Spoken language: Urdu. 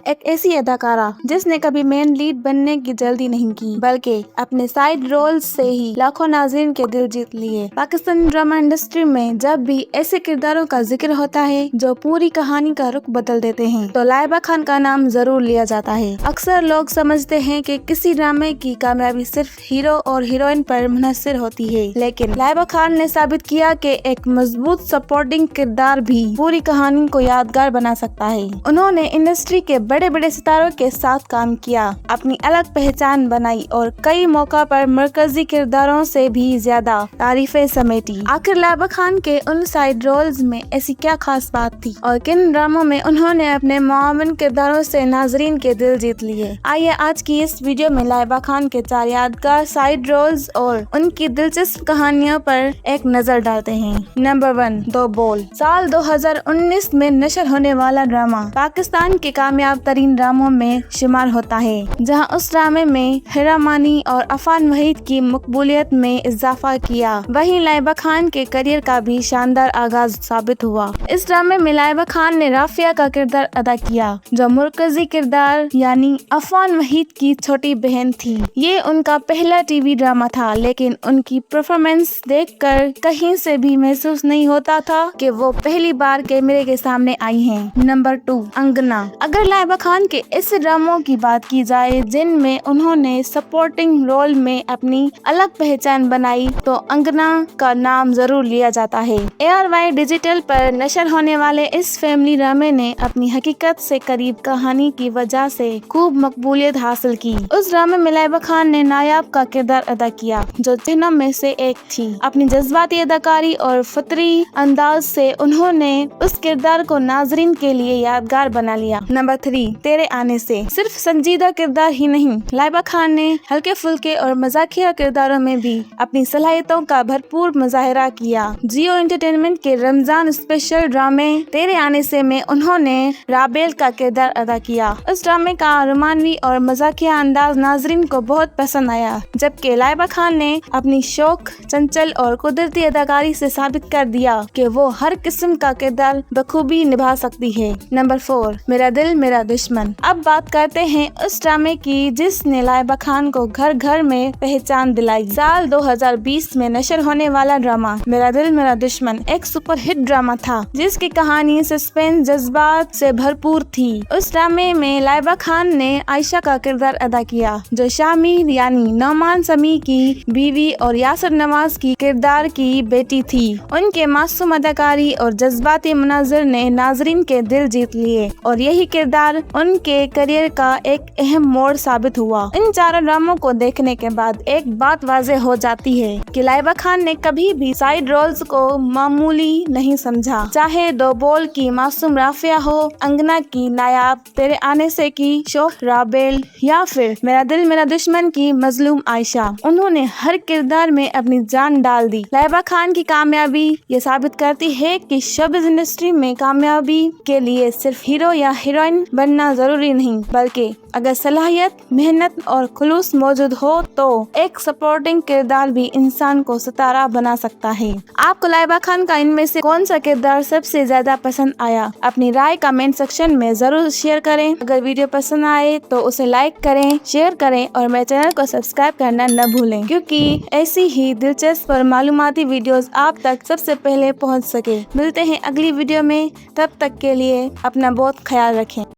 ایک ایسی اداکارہ جس نے کبھی مین لیڈ بننے کی جلدی نہیں کی بلکہ اپنے سائیڈ رولز سے ہی لاکھوں ناظرین کے دل جیت لیے۔ پاکستانی ڈرامہ انڈسٹری میں جب بھی ایسے کرداروں کا ذکر ہوتا ہے جو پوری کہانی کا رخ بدل دیتے ہیں تو لائبہ خان کا نام ضرور لیا جاتا ہے۔ اکثر لوگ سمجھتے ہیں کہ کسی ڈرامے کی کامیابی صرف ہیرو اور ہیروئن پر منحصر ہوتی ہے، لیکن لائبہ خان نے ثابت کیا کہ ایک مضبوط سپورٹنگ کردار بھی پوری کہانی کو یادگار بنا سکتا ہے۔ انہوں نے انڈسٹری کے بڑے بڑے ستاروں کے ساتھ کام کیا، اپنی الگ پہچان بنائی اور کئی موقع پر مرکزی کرداروں سے بھی زیادہ تعریفیں سمیٹی۔ آخر لائبہ خان کے ان سائیڈ رولز میں ایسی کیا خاص بات تھی اور کن ڈراموں میں انہوں نے اپنے معاون کرداروں سے ناظرین کے دل جیت لیے؟ آئیے آج کی اس ویڈیو میں لائبہ خان کے 4 یادگار سائیڈ رولز اور ان کی دلچسپ کہانیوں پر ایک نظر ڈالتے ہیں۔ نمبر 1، دو بول۔ سال 2019 میں نشر ہونے والا ڈرامہ پاکستان کے کامیاب ترین ڈراموں میں شمار ہوتا ہے، جہاں اس ڈرامے میں ہیرا مانی اور عفان وحید کی مقبولیت میں اضافہ کیا، وہیں لائبہ خان کے کیریئر کا بھی شاندار آغاز ثابت ہوا۔ اس ڈرامے میں لائبہ خان نے رافیہ کا کردار ادا کیا، جو مرکزی کردار یعنی عفان وحید کی چھوٹی بہن تھی۔ یہ ان کا پہلا ٹی وی ڈرامہ تھا، لیکن ان کی پرفارمنس دیکھ کر کہیں سے بھی محسوس نہیں ہوتا تھا کہ وہ پہلی بار کیمرے کے سامنے آئی ہیں۔ نمبر 2، انگنا۔ اگر لائبہ خان کے ایسے ڈراموں کی بات کی جائے جن میں انہوں نے سپورٹنگ رول میں اپنی الگ پہچان بنائی تو انگنا کا نام ضرور لیا جاتا ہے۔ ARY ڈیجیٹل پر نشر ہونے والے اس فیملی ڈرامے نے اپنی حقیقت سے قریب کہانی کی وجہ سے خوب مقبولیت حاصل کی۔ اس ڈرامے میں لائبہ خان نے نایاب کا کردار ادا کیا، جو چہنوں میں سے ایک تھی۔ اپنی جذباتی اداکاری اور فطری انداز سے انہوں نے اس کردار کو ناظرین کے لیے یادگار بنا لیا۔ نمبر 3، تیرے آنے سے۔ صرف سنجیدہ کردار ہی نہیں، لائبہ خان نے ہلکے پھلکے اور مزاحیہ کرداروں میں بھی اپنی صلاحیتوں کا بھرپور مظاہرہ کیا۔ جیو انٹرٹینمنٹ کے رمضان اسپیشل ڈرامے تیرے آنے سے میں انہوں نے رابیل کا کردار ادا کیا۔ اس ڈرامے کا رومانوی اور مزاحیہ انداز ناظرین کو بہت پسند آیا، جبکہ لائبہ خان نے اپنی شوق، چنچل اور قدرتی اداکاری سے ثابت کر دیا کہ وہ ہر قسم کا کردار بخوبی نبھا سکتی ہے۔ نمبر 4، میرا دل میرا دشمن۔ اب بات کرتے ہیں اس ڈرامے کی جس نے لائبہ خان کو گھر گھر میں پہچان دلائی۔ سال 2020 میں نشر ہونے والا ڈرامہ میرا دل میرا دشمن ایک سپر ہٹ ڈرامہ تھا، جس کی کہانی سسپینس، جذبات سے بھرپور تھی۔ اس ڈرامے میں لائبہ خان نے عائشہ کا کردار ادا کیا، جو شامی یعنی نعمان سمیع کی بیوی اور یاسر نواز کی کردار کی بیٹی تھی۔ ان کے معصوم اداکاری اور جذباتی مناظر نے ناظرین کے دل جیت لیے اور یہی کردار ان کے کیریئر کا ایک اہم موڑ ثابت ہوا۔ ان 4 ڈراموں کو دیکھنے کے بعد ایک بات واضح ہو جاتی ہے کہ لائبہ خان نے کبھی بھی سائیڈ رولز کو معمولی نہیں سمجھا، چاہے دو بول کی معصوم رافیہ ہو، انگنا کی نایاب، تیرے آنے سے کی شوخ رابیل یا پھر میرا دل میرا دشمن کی مظلوم عائشہ۔ انہوں نے ہر کردار میں اپنی جان ڈال دی۔ لائبہ خان کی کامیابی یہ ثابت کرتی ہے کہ شوبز انڈسٹری میں کامیابی کے لیے صرف ہیرو یا ہیروئن بننا ضروری نہیں، بلکہ اگر صلاحیت، محنت اور خلوص موجود ہو تو ایک سپورٹنگ کردار بھی انسان کو ستارہ بنا سکتا ہے۔ آپ کو لائبہ خان کا ان میں سے کون سا کردار سب سے زیادہ پسند آیا؟ اپنی رائے کمنٹ سیکشن میں ضرور شیئر کریں۔ اگر ویڈیو پسند آئے تو اسے لائک کریں، شیئر کریں اور میرے چینل کو سبسکرائب کرنا نہ بھولیں، کیونکہ ایسی ہی دلچسپ اور معلوماتی ویڈیوز آپ تک سب سے پہلے پہنچ سکے۔ ملتے ہیں اگلی ویڈیو میں، تب تک کے لیے اپنا بہت خیال رکھیں۔